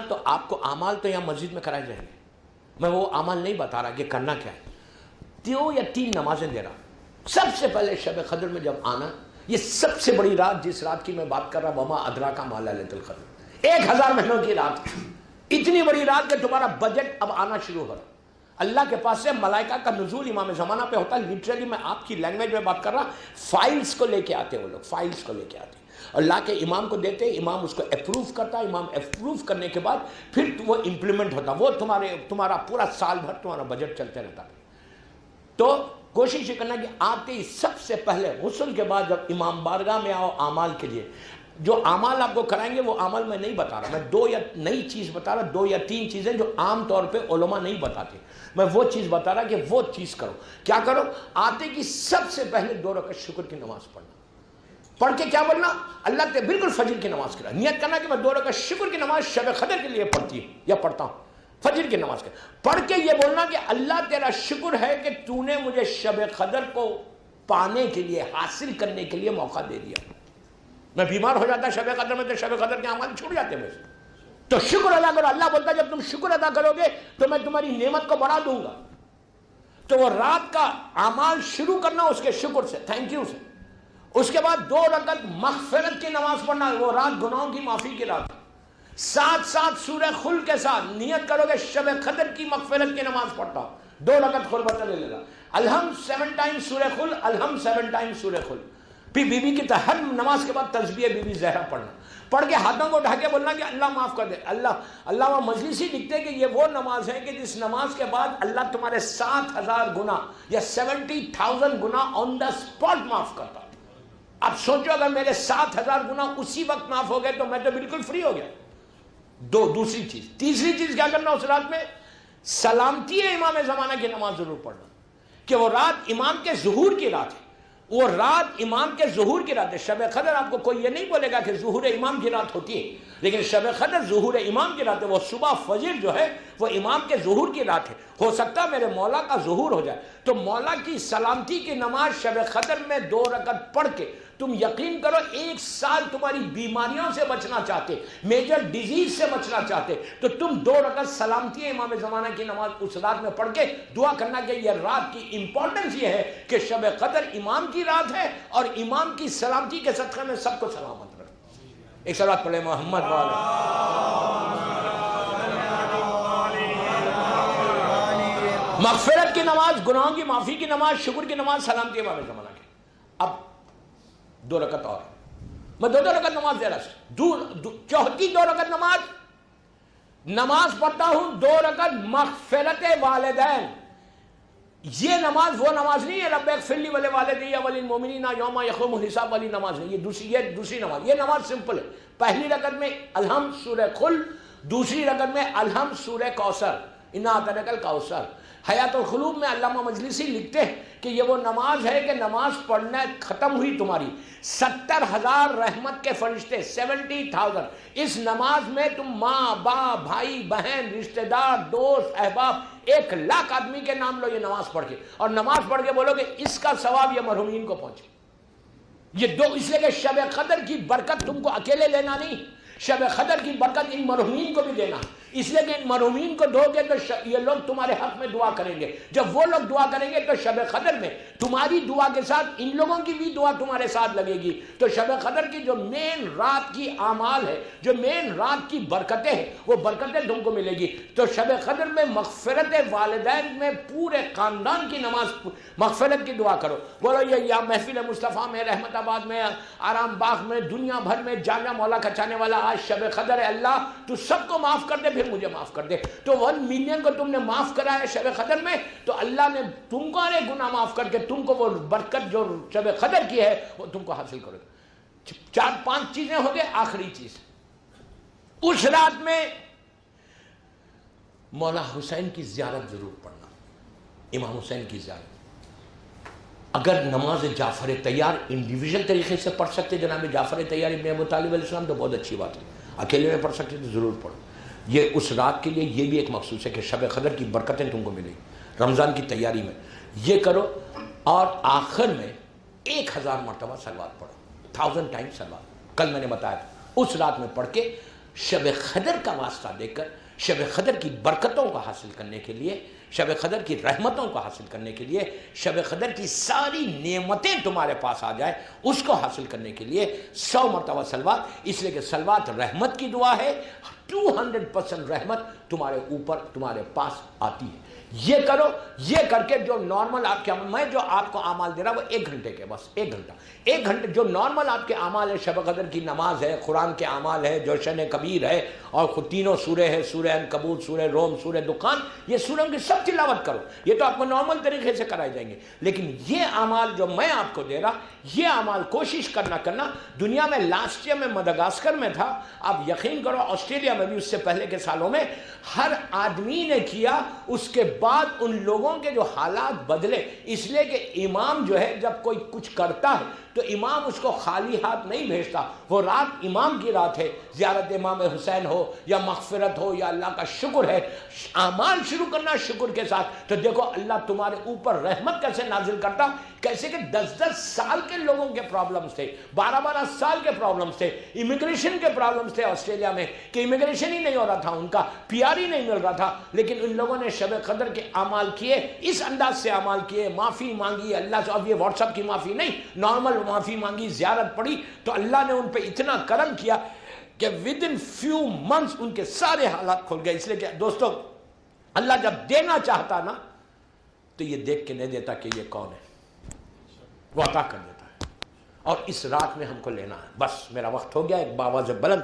تو آپ کو اعمال تو یہاں مسجد میں کرائے جائیں گے، میں وہ اعمال نہیں بتا رہا کہ کرنا کیا ہے. 2 یا 3 نمازیں دے رہا ہوں. سب سے پہلے شب قدر میں جب آنا، یہ سب سے بڑی رات جس رات کی میں بات کر رہا، وما ادراک ما لیلۃ القدر، 1000 مہینوں کی رات، اتنی بڑی رات کہ تمہارا بجٹ اب آنا شروع ہو رہا. اللہ کے پاس سے ملائکہ کا نزول امام زمانہ پہ ہوتا ہے. لٹرلی میں آپ کی لینگویج میں بات کر رہا، فائلز کو لے کے آتے وہ لوگ، فائلز کو لے کے آتے اور لا کے امام کو دیتے، امام اس کو اپروو کرتا، امام اپروو کرنے کے بعد پھر وہ امپلیمنٹ ہوتا، وہ تمہارا پورا سال بھر تمہارا بجٹ چلتے رہتا. تو کوشش یہ کرنا کہ آتے ہی سب سے پہلے غسل کے بعد جب امام بارگاہ میں آؤ اعمال کے لیے، جو اعمال آپ کو کرائیں گے وہ عمل میں نہیں بتا رہا، میں 2 یا نئی چیز بتا رہا، 2 یا 3 چیزیں جو عام طور پہ علماء نہیں بتاتے. میں وہ چیز بتا رہا کہ وہ چیز کرو. کیا کرو؟ آتے کی سب سے پہلے 2 رکعت شکر کی نماز پڑھنا. پڑھ کے کیا بولنا؟ اللہ کے بالکل فجر کی نماز کرا، نیت کرنا کہ میں 2 رکعت شکر کی نماز شب قدر کے لیے پڑھتی ہوں یا پڑھتا ہوں، فجر کی نماز کرا. پڑھ کے یہ بولنا کہ اللہ تیرا شکر ہے کہ تو نے مجھے شب قدر کو پانے کے لیے، حاصل کرنے کے لیے موقع دے دیا. میں بیمار ہو جاتا شب قدر میں تو شب قدر کے اعمال چھوٹ جاتے ہیں. تو شکر ادا کرو. اللہ بولتا ہے جب تم شکر ادا کرو گے تو میں تمہاری نعمت کو بڑھا دوں گا. تو وہ رات کا اعمال شروع کرنا اس کے شکر سے، تھینک یو سے. اس کے بعد 2 رکعت مغفرت کی نماز پڑھنا. وہ رات گناہوں کی معافی کی رات، ساتھ ساتھ سورہ خل کے ساتھ نیت کرو گے شب قدر کی مغفرت کی نماز پڑھتا ہوں. 2 رکعت خل بتا لے لینا، الحمد 7 ٹائمز سورہ خل، الحمد 7 ٹائمز سورہ خل. پھر بی بی کی ہر نماز کے بعد تسبیح بی بی زہرا پڑھنا. پڑھ کے ہاتھوں کو اٹھا کے بولنا کہ اللہ معاف کر دے. اللہ مجلسی لکھتے کہ یہ وہ نماز ہے کہ جس نماز کے بعد اللہ تمہارے 7000 گناہ یا 70,000 گناہ آن دا اسپاٹ معاف کرتا. اب سوچو اگر میرے 7000 گناہ اسی وقت معاف ہو گئے تو میں تو بالکل فری ہو گیا. دوسری چیز. تیسری چیز کیا کرنا اس رات میں؟ سلامتی امام زمانہ کی نماز ضرور پڑھنا کہ وہ رات امام کے ظہور کی رات ہے. وہ رات امام کے ظہور کی رات ہے. شب قدر آپ کو کوئی یہ نہیں بولے گا کہ ظہور امام کی رات ہوتی ہے، لیکن شب قدر ظہور امام کی رات ہے. وہ صبح فجر جو ہے وہ امام کے ظہور کی رات ہے. ہو سکتا ہے میرے مولا کا ظہور ہو جائے تو مولا کی سلامتی کی نماز شب قدر میں 2 رکعت پڑھ کے تم یقین کرو 1 سال تمہاری بیماریوں سے بچنا چاہتے، میجر ڈیزیز سے بچنا چاہتے تو تم 2 رکعت سلامتی امام زمانہ کی نماز اس رات میں پڑھ کے دعا کرنا کہ یہ رات کی امپورٹنس یہ ہے کہ شب قدر امام کی رات ہے اور امام کی سلامتی کے صدقے میں سب کو سلامت رکھ. ایک صلوات پڑھیں محمد والا. مغفرت کی نماز، گناہوں کی معافی کی نماز، شکر کی نماز، سلامتی امام زمانہ کی. اب 2 رکعت اور میں 2 رکعت نماز دے رہا. چوتھی 2 رکعت نماز پڑھتا ہوں 2 رکعت مغفرت والدین. یہ نماز وہ نماز نہیں ہے رب اغفر لی ولوالدی وللمؤمنین یوم یقوم الحساب والی نماز نہیں. یہ دوسری نماز. یہ نماز سمپل ہے. پہلی رکعت میں الحمد سورہ خل، دوسری رکعت میں الحمد سورہ کوثر، انا اعطیناک الکوثر. حیات القلوب میں علامہ مجلسی لکھتے ہیں کہ یہ وہ نماز ہے کہ نماز پڑھنا ختم ہوئی تمہاری 70,000 رحمت کے فرشتے، 70,000. اس نماز میں تم ماں باپ بھائی بہن رشتہ دار دوست احباب 1,00,000 آدمی کے نام لو یہ نماز پڑھ کے، اور نماز پڑھ کے بولو کہ اس کا ثواب یہ مرحومین کو پہنچے. یہ 2 اس لیے کہ شب قدر کی برکت تم کو اکیلے لینا نہیں، شب قدر کی برکت ان مرحومین کو بھی دینا. اس لیے کہ ان مرحومین کو دو گے تو یہ لوگ تمہارے حق میں دعا کریں گے. جب وہ لوگ دعا کریں گے تو شب قدر میں تمہاری دعا کے ساتھ ان لوگوں کی بھی دعا تمہارے ساتھ لگے گی. تو شب قدر کی جو مین رات کی اعمال ہے، جو مین رات کی برکتیں ہیں، وہ برکتیں تم کو ملے گی. تو شب قدر میں مغفرت والدین میں پورے خاندان کی نماز مغفرت کی دعا کرو. بولو یہ یا محفل مصطفیٰ میں، رحمت آباد میں، آرام باغ میں، دنیا بھر میں جانا مولا کھچانے والا آج شب قدر ہے. اللہ تو سب کو معاف کر دے، پھر مجھے معاف کر دے. تو 1 ملین کو تم نے معاف کرا ہے شب قدر میں، تو اللہ نے تم کو ارے گناہ معاف کر کے تم کو وہ برکت جو شب قدر کی ہے وہ تم کو حاصل کرے گا. 4-5 چیزیں ہو گئے. آخری چیز، اس رات میں مولا حسین کی زیارت ضرور پڑھنا. امام حسین کی زیارت اگر نماز جعفر طیار انڈیویژل طریقے سے پڑھ سکتے جناب جعفر طیار ابن ابو طالب علیہ السلام تو بہت اچھی بات ہے. اکیلے میں پڑھ سکتے تو ضرور پڑھو. یہ اس رات کے لیے یہ بھی ایک مخصوص ہے کہ شب قدر کی برکتیں تم کو ملیں. رمضان کی تیاری میں یہ کرو. اور آخر میں 1000 مرتبہ صلوات پڑھو، 1000 ٹائم صلوات. کل میں نے بتایا تھا اس رات میں پڑھ کے شب قدر کا واسطہ دے کر شب قدر کی برکتوں کو حاصل کرنے کے لیے، شب قدر کی رحمتوں کو حاصل کرنے کے لیے، شب قدر کی ساری نعمتیں تمہارے پاس آ جائیں، اس کو حاصل کرنے کے لیے 100 مرتبہ صلوات، اس لیے کہ صلوات رحمت کی دعا ہے، 200% رحمت تمہارے اوپر تمہارے پاس آتی ہے۔ یہ کرو، یہ کر کے جو نارمل آپ کے عمل، میں جو آپ کو اعمال دے رہا وہ 1 گھنٹے کے، بس 1 گھنٹے جو نارمل آپ کے اعمال ہے، شب قدر کی نماز ہے، قرآن کے اعمال ہے، جوشن کبیر ہے، اور خود تینوں سورہ ہے، سورہ عنکبوت، سورہ روم، سورہ دخان، یہ سوروں کی سب تلاوت کرو، یہ تو آپ کو نارمل طریقے سے کرائے جائیں گے، لیکن یہ اعمال جو میں آپ کو دے رہا، یہ اعمال کوشش کرنا دنیا میں لاسٹ ایئر میں مدغاسکر میں تھا، آپ یقین کرو آسٹریلیا میں بھی اس سے پہلے کے سالوں میں ہر آدمی نے کیا، اس کے بعد ان لوگوں کے جو حالات بدلے، اس لیے کہ امام جو ہے جب کوئی کچھ کرتا ہے تو امام اس کو خالی ہاتھ نہیں بھیجتا، وہ رات امام کی رات ہے، زیارت امام حسین ہو یا مغفرت ہو یا اللہ کا شکر ہے، اعمال شروع کرنا شکر کے ساتھ، تو دیکھو اللہ تمہارے اوپر رحمت کیسے نازل کرتا، کیسے کہ 10 سال کے لوگوں کے پرابلمز تھے، 12 سال کے پرابلمز تھے، امیگریشن کے پرابلمز تھے آسٹریلیا میں کہ امیگریشن ہی نہیں ہو رہا تھا، ان کا PR ہی نہیں مل رہا تھا، لیکن ان لوگوں نے شب قدر کے اعمال کیے، اس انداز سے اعمال کیے، معافی مانگی اللہ سے، اب یہ واٹس ایپ کی معافی نہیں، نارمل معافی مانگی، زیارت پڑھی، تو اللہ نے ان پہ اتنا کرم کیا کہ within few months ان کے سارے حالات کھل گئے۔ اس لیے کہ دوستو اللہ جب دینا چاہتا نا تو یہ دیکھ کے نہیں دیتا کہ یہ کون ہے، وہ عطا کر دیتا ہے، اور اس رات میں ہم کو لینا ہے۔ بس میرا وقت ہو گیا، ایک باواز بلند